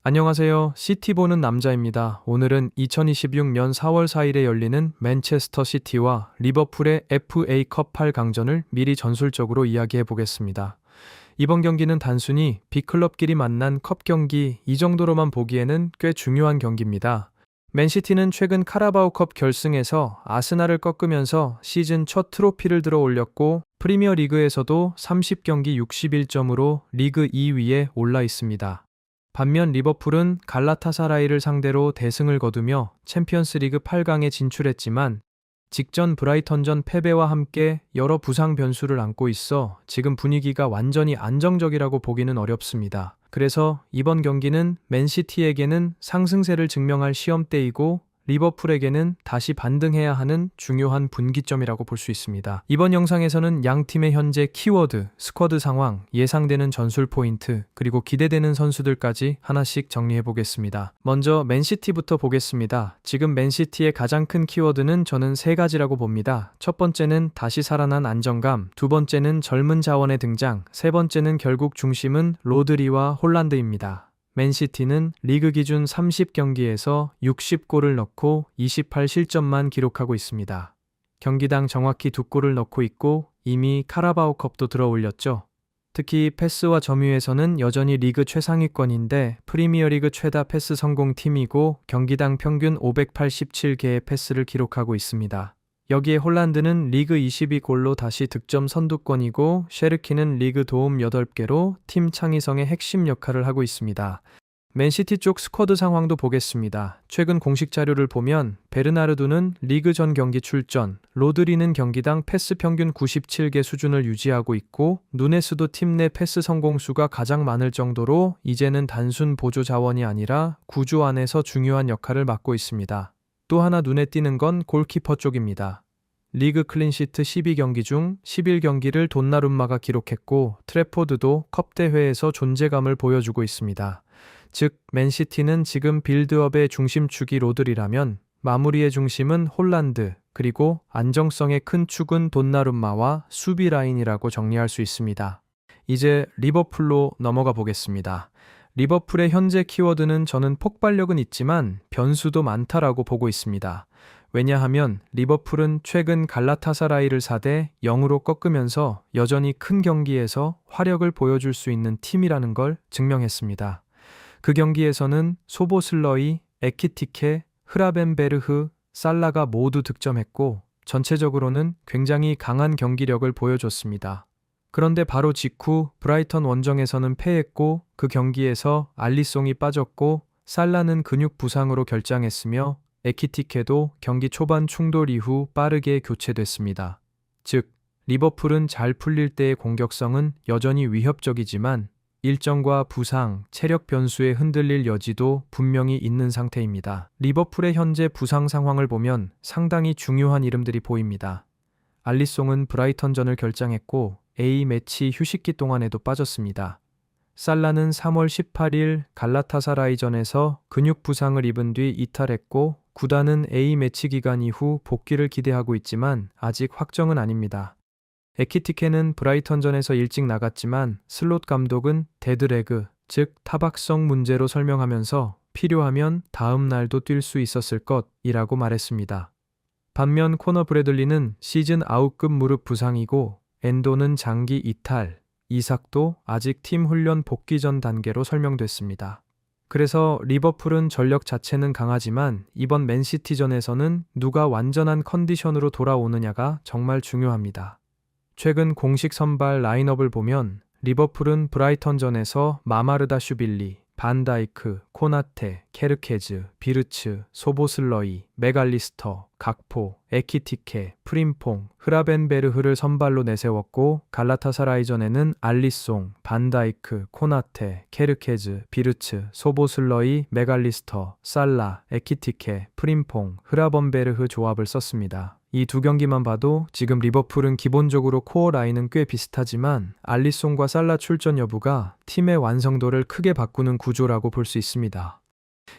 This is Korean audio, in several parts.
안녕하세요. 시티 보는 남자입니다. 오늘은 2026년 4월 4일에 열리는 맨체스터 시티와 리버풀의 FA컵 8강전을 미리 전술적으로 이야기해 보겠습니다. 이번 경기는 단순히 빅클럽끼리 만난 컵 경기 이 정도로만 보기에는 꽤 중요한 경기입니다. 맨시티는 최근 카라바오컵 결승에서 아스날을 꺾으면서 시즌 첫 트로피를 들어 올렸고 프리미어 리그에서도 30경기 61점으로 리그 2위에 올라 있습니다. 반면 리버풀은 갈라타사라이를 상대로 대승을 거두며 챔피언스리그 8강에 진출했지만 직전 브라이턴전 패배와 함께 여러 부상 변수를 안고 있어 지금 분위기가 완전히 안정적이라고 보기는 어렵습니다. 그래서 이번 경기는 맨시티에게는 상승세를 증명할 시험대이고 리버풀에게는 다시 반등해야 하는 중요한 분기점이라고 볼 수 있습니다. 이번 영상에서는 양 팀의 현재 키워드, 스쿼드 상황, 예상되는 전술 포인트, 그리고 기대되는 선수들까지 하나씩 정리해 보겠습니다. 먼저 맨시티부터 보겠습니다. 지금 맨시티의 가장 큰 키워드는 저는 세 가지라고 봅니다. 첫 번째는 다시 살아난 안정감, 두 번째는 젊은 자원의 등장, 세 번째는 결국 중심은 로드리와 홀란드입니다. 맨시티는 리그 기준 30경기에서 60골을 넣고 28실점만 기록하고 있습니다. 경기당 정확히 2골을 넣고 있고 이미 카라바오컵도 들어 올렸죠. 특히 패스와 점유에서는 여전히 리그 최상위권인데 프리미어리그 최다 패스 성공 팀이고 경기당 평균 587개의 패스를 기록하고 있습니다. 여기에 홀란드는 리그 22골로 다시 득점 선두권이고 셰르키는 리그 도움 8개로 팀 창의성의 핵심 역할을 하고 있습니다. 맨시티 쪽 스쿼드 상황도 보겠습니다. 최근 공식 자료를 보면 베르나르도는 리그 전 경기 출전, 로드리는 경기당 패스 평균 97개 수준을 유지하고 있고 누네스도 팀 내 패스 성공수가 가장 많을 정도로 이제는 단순 보조 자원이 아니라 구조 안에서 중요한 역할을 맡고 있습니다. 또 하나 눈에 띄는 건 골키퍼 쪽입니다. 리그 클린시트 12경기 중 11경기를 돈나룸마가 기록했고 트래포드도 컵 대회에서 존재감을 보여주고 있습니다. 즉 맨시티는 지금 빌드업의 중심축이 로드리라면 마무리의 중심은 홀란드 그리고 안정성의 큰 축은 돈나룸마와 수비 라인이라고 정리할 수 있습니다. 이제 리버풀로 넘어가 보겠습니다. 리버풀의 현재 키워드는 저는 폭발력은 있지만 변수도 많다라고 보고 있습니다. 왜냐하면 리버풀은 최근 갈라타사라이를 4대 0으로 꺾으면서 여전히 큰 경기에서 화력을 보여줄 수 있는 팀이라는 걸 증명했습니다. 그 경기에서는 소보슬러이, 에키티케, 흐라벤베르흐, 살라가 모두 득점했고 전체적으로는 굉장히 강한 경기력을 보여줬습니다. 그런데 바로 직후 브라이턴 원정에서는 패했고 그 경기에서 알리송이 빠졌고 살라는 근육 부상으로 결장했으며 에키티케도 경기 초반 충돌 이후 빠르게 교체됐습니다. 즉, 리버풀은 잘 풀릴 때의 공격성은 여전히 위협적이지만 일정과 부상, 체력 변수에 흔들릴 여지도 분명히 있는 상태입니다. 리버풀의 현재 부상 상황을 보면 상당히 중요한 이름들이 보입니다. 알리송은 브라이턴전을 결장했고 A매치 휴식기 동안에도 빠졌습니다. 살라는 3월 18일 갈라타사라이전에서 근육 부상을 입은 뒤 이탈했고 구단은 A매치 기간 이후 복귀를 기대하고 있지만 아직 확정은 아닙니다. 에키티케는 브라이턴전에서 일찍 나갔지만 슬롯 감독은 데드레그, 즉 타박성 문제로 설명하면서 필요하면 다음 날도 뛸 수 있었을 것이라고 말했습니다. 반면 코너 브래들리는 시즌 아웃급 무릎 부상이고 엔도는 장기 이탈, 이삭도 아직 팀 훈련 복귀 전 단계로 설명됐습니다. 그래서 리버풀은 전력 자체는 강하지만 이번 맨시티전에서는 누가 완전한 컨디션으로 돌아오느냐가 정말 중요합니다. 최근 공식 선발 라인업을 보면 리버풀은 브라이턴전에서 마마르다슈빌리, 반다이크, 코나테, 케르케즈, 비르츠, 소보슬러이, 메갈리스터, 각포, 에키티케, 프림퐁, 흐라벤베르흐를 선발로 내세웠고 갈라타사라이전에는 알리송, 반다이크, 코나테, 케르케즈, 비르츠, 소보슬러이, 메갈리스터, 살라, 에키티케, 프림퐁, 흐라번베르흐 조합을 썼습니다. 이 두 경기만 봐도 지금 리버풀은 기본적으로 코어 라인은 꽤 비슷하지만 알리송과 살라 출전 여부가 팀의 완성도를 크게 바꾸는 구조라고 볼 수 있습니다.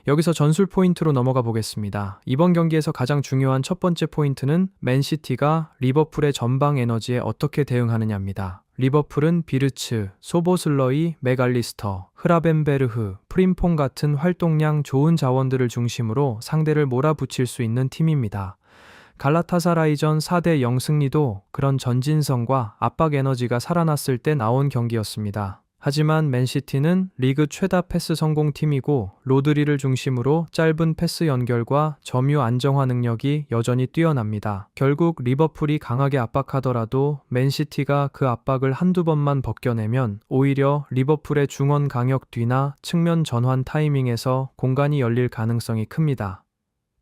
여기서 전술 포인트로 넘어가 보겠습니다. 이번 경기에서 가장 중요한 첫 번째 포인트는 맨시티가 리버풀의 전방 에너지에 어떻게 대응하느냐입니다. 리버풀은 비르츠, 소보슬러이, 맥알리스터, 흐라벤베르흐, 프림퐁 같은 활동량 좋은 자원들을 중심으로 상대를 몰아붙일 수 있는 팀입니다. 갈라타사라이전 4대0 승리도 그런 전진성과 압박 에너지가 살아났을 때 나온 경기였습니다. 하지만 맨시티는 리그 최다 패스 성공팀이고 로드리를 중심으로 짧은 패스 연결과 점유 안정화 능력이 여전히 뛰어납니다. 결국 리버풀이 강하게 압박하더라도 맨시티가 그 압박을 한두 번만 벗겨내면 오히려 리버풀의 중원 강역 뒤나 측면 전환 타이밍에서 공간이 열릴 가능성이 큽니다.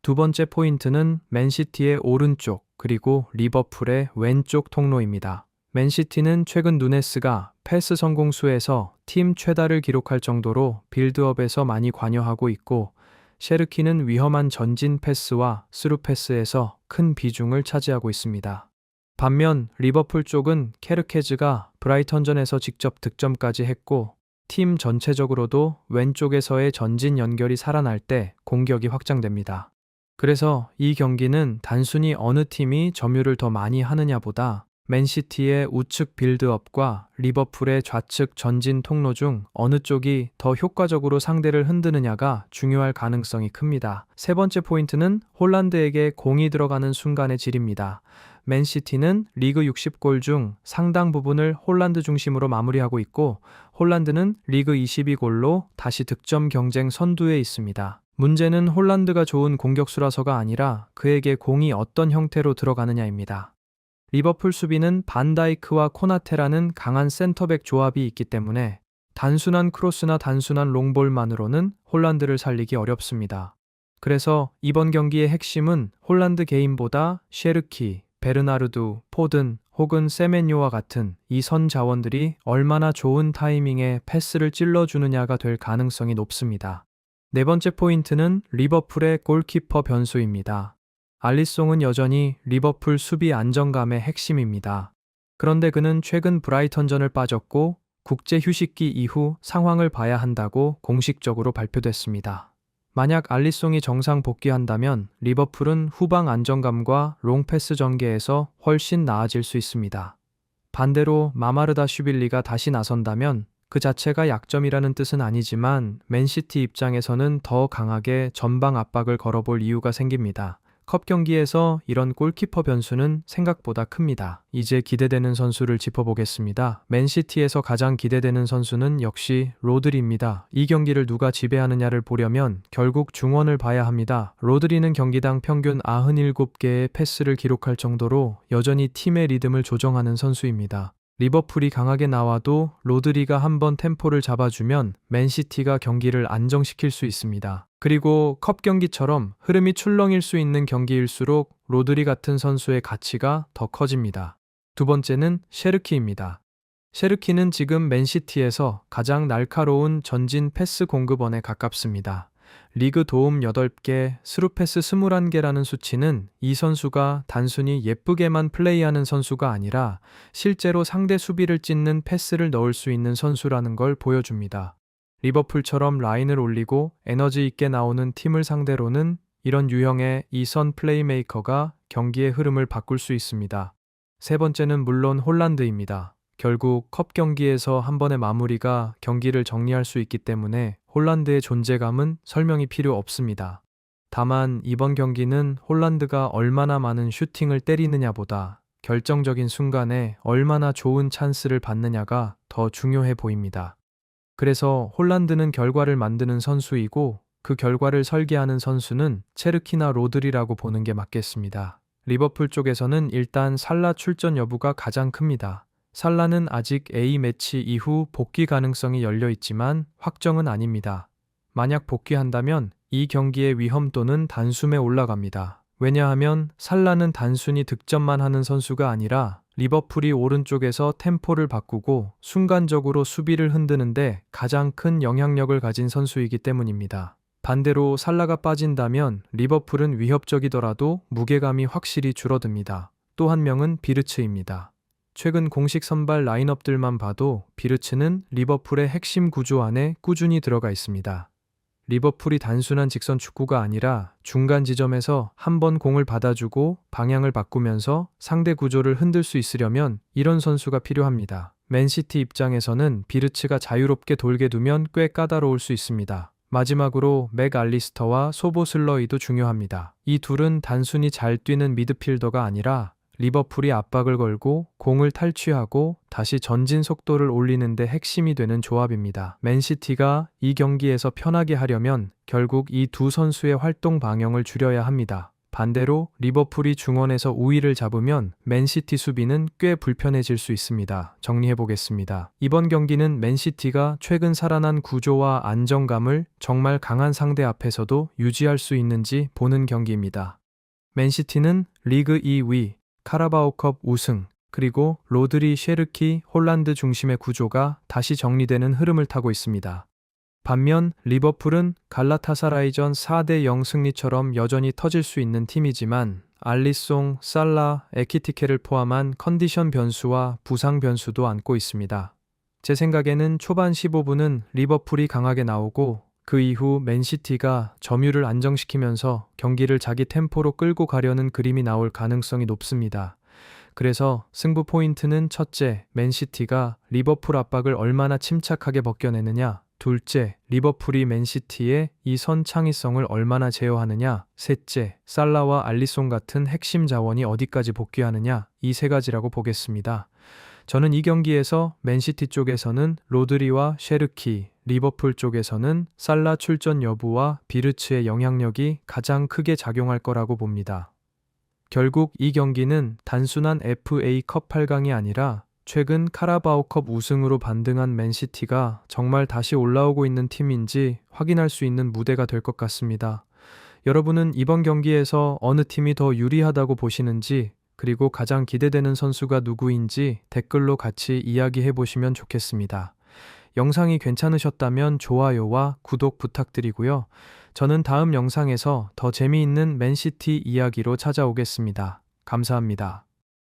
두 번째 포인트는 맨시티의 오른쪽 그리고 리버풀의 왼쪽 통로입니다. 맨시티는 최근 누네스가 패스 성공수에서 팀 최다를 기록할 정도로 빌드업에서 많이 관여하고 있고 셰르키는 위험한 전진 패스와 스루 패스에서 큰 비중을 차지하고 있습니다. 반면 리버풀 쪽은 케르케즈가 브라이턴전에서 직접 득점까지 했고 팀 전체적으로도 왼쪽에서의 전진 연결이 살아날 때 공격이 확장됩니다. 그래서 이 경기는 단순히 어느 팀이 점유를 더 많이 하느냐보다 맨시티의 우측 빌드업과 리버풀의 좌측 전진 통로 중 어느 쪽이 더 효과적으로 상대를 흔드느냐가 중요할 가능성이 큽니다. 세 번째 포인트는 홀란드에게 공이 들어가는 순간의 질입니다. 맨시티는 리그 60골 중 상당 부분을 홀란드 중심으로 마무리하고 있고 홀란드는 리그 22골로 다시 득점 경쟁 선두에 있습니다. 문제는 홀란드가 좋은 공격수라서가 아니라 그에게 공이 어떤 형태로 들어가느냐입니다. 리버풀 수비는 반다이크와 코나테라는 강한 센터백 조합이 있기 때문에 단순한 크로스나 단순한 롱볼만으로는 홀란드를 살리기 어렵습니다. 그래서 이번 경기의 핵심은 홀란드 개인보다 셰르키, 베르나르두, 포든 혹은 세메뇨와 같은 이 선 자원들이 얼마나 좋은 타이밍에 패스를 찔러주느냐가 될 가능성이 높습니다. 네 번째 포인트는 리버풀의 골키퍼 변수입니다. 알리송은 여전히 리버풀 수비 안정감의 핵심입니다. 그런데 그는 최근 브라이턴전을 빠졌고 국제 휴식기 이후 상황을 봐야 한다고 공식적으로 발표됐습니다. 만약 알리송이 정상 복귀한다면 리버풀은 후방 안정감과 롱패스 전개에서 훨씬 나아질 수 있습니다. 반대로 마마르다슈빌리가 다시 나선다면 그 자체가 약점이라는 뜻은 아니지만 맨시티 입장에서는 더 강하게 전방 압박을 걸어볼 이유가 생깁니다. 컵 경기에서 이런 골키퍼 변수는 생각보다 큽니다. 이제 기대되는 선수를 짚어보겠습니다. 맨시티에서 가장 기대되는 선수는 역시 로드리입니다. 이 경기를 누가 지배하느냐를 보려면 결국 중원을 봐야 합니다. 로드리는 경기당 평균 97개의 패스를 기록할 정도로 여전히 팀의 리듬을 조정하는 선수입니다. 리버풀이 강하게 나와도 로드리가 한번 템포를 잡아주면 맨시티가 경기를 안정시킬 수 있습니다. 그리고 컵 경기처럼 흐름이 출렁일 수 있는 경기일수록 로드리 같은 선수의 가치가 더 커집니다. 두 번째는 셰르키입니다. 셰르키는 지금 맨시티에서 가장 날카로운 전진 패스 공급원에 가깝습니다. 리그 도움 8개, 스루패스 21개라는 수치는 이 선수가 단순히 예쁘게만 플레이하는 선수가 아니라 실제로 상대 수비를 찢는 패스를 넣을 수 있는 선수라는 걸 보여줍니다. 리버풀처럼 라인을 올리고 에너지 있게 나오는 팀을 상대로는 이런 유형의 이선 플레이메이커가 경기의 흐름을 바꿀 수 있습니다. 세 번째는 물론 홀란드입니다. 결국 컵 경기에서 한 번의 마무리가 경기를 정리할 수 있기 때문에 홀란드의 존재감은 설명이 필요 없습니다. 다만 이번 경기는 홀란드가 얼마나 많은 슈팅을 때리느냐보다 결정적인 순간에 얼마나 좋은 찬스를 받느냐가 더 중요해 보입니다. 그래서 홀란드는 결과를 만드는 선수이고 그 결과를 설계하는 선수는 체르키나 로드리라고 보는 게 맞겠습니다. 리버풀 쪽에서는 일단 살라 출전 여부가 가장 큽니다. 살라는 아직 A매치 이후 복귀 가능성이 열려 있지만 확정은 아닙니다. 만약 복귀한다면 이 경기의 위험도는 단숨에 올라갑니다. 왜냐하면 살라는 단순히 득점만 하는 선수가 아니라 리버풀이 오른쪽에서 템포를 바꾸고 순간적으로 수비를 흔드는데 가장 큰 영향력을 가진 선수이기 때문입니다. 반대로 살라가 빠진다면 리버풀은 위협적이더라도 무게감이 확실히 줄어듭니다. 또 한 명은 비르츠입니다. 최근 공식 선발 라인업들만 봐도 비르츠는 리버풀의 핵심 구조 안에 꾸준히 들어가 있습니다. 리버풀이 단순한 직선 축구가 아니라 중간 지점에서 한 번 공을 받아주고 방향을 바꾸면서 상대 구조를 흔들 수 있으려면 이런 선수가 필요합니다. 맨시티 입장에서는 비르츠가 자유롭게 돌게 두면 꽤 까다로울 수 있습니다. 마지막으로 맥 알리스터와 소보슬러이도 중요합니다. 이 둘은 단순히 잘 뛰는 미드필더가 아니라 리버풀이 압박을 걸고 공을 탈취하고 다시 전진 속도를 올리는 데 핵심이 되는 조합입니다. 맨시티가 이 경기에서 편하게 하려면 결국 이 두 선수의 활동 방향을 줄여야 합니다. 반대로 리버풀이 중원에서 우위를 잡으면 맨시티 수비는 꽤 불편해질 수 있습니다. 정리해 보겠습니다. 이번 경기는 맨시티가 최근 살아난 구조와 안정감을 정말 강한 상대 앞에서도 유지할 수 있는지 보는 경기입니다. 맨시티는 리그 2위, 카라바오컵 우승, 그리고 로드리, 셰르키, 홀란드 중심의 구조가 다시 정리되는 흐름을 타고 있습니다. 반면 리버풀은 갈라타사라이전 4대0 승리처럼 여전히 터질 수 있는 팀이지만 알리송, 살라, 에키티케를 포함한 컨디션 변수와 부상 변수도 안고 있습니다. 제 생각에는 초반 15분은 리버풀이 강하게 나오고 그 이후 맨시티가 점유를 안정시키면서 경기를 자기 템포로 끌고 가려는 그림이 나올 가능성이 높습니다. 그래서 승부 포인트는 첫째, 맨시티가 리버풀 압박을 얼마나 침착하게 벗겨내느냐, 둘째, 리버풀이 맨시티의 이 선 창의성을 얼마나 제어하느냐, 셋째, 살라와 알리송 같은 핵심 자원이 어디까지 복귀하느냐, 이 세 가지라고 보겠습니다. 저는 이 경기에서 맨시티 쪽에서는 로드리와 셰르키, 리버풀 쪽에서는 살라 출전 여부와 비르츠의 영향력이 가장 크게 작용할 거라고 봅니다. 결국 이 경기는 단순한 FA컵 8강이 아니라 최근 카라바오컵 우승으로 반등한 맨시티가 정말 다시 올라오고 있는 팀인지 확인할 수 있는 무대가 될 것 같습니다. 여러분은 이번 경기에서 어느 팀이 더 유리하다고 보시는지, 그리고 가장 기대되는 선수가 누구인지 댓글로 같이 이야기해 보시면 좋겠습니다. 영상이 괜찮으셨다면 좋아요와 구독 부탁드리고요. 저는 다음 영상에서 더 재미있는 맨시티 이야기로 찾아오겠습니다. 감사합니다.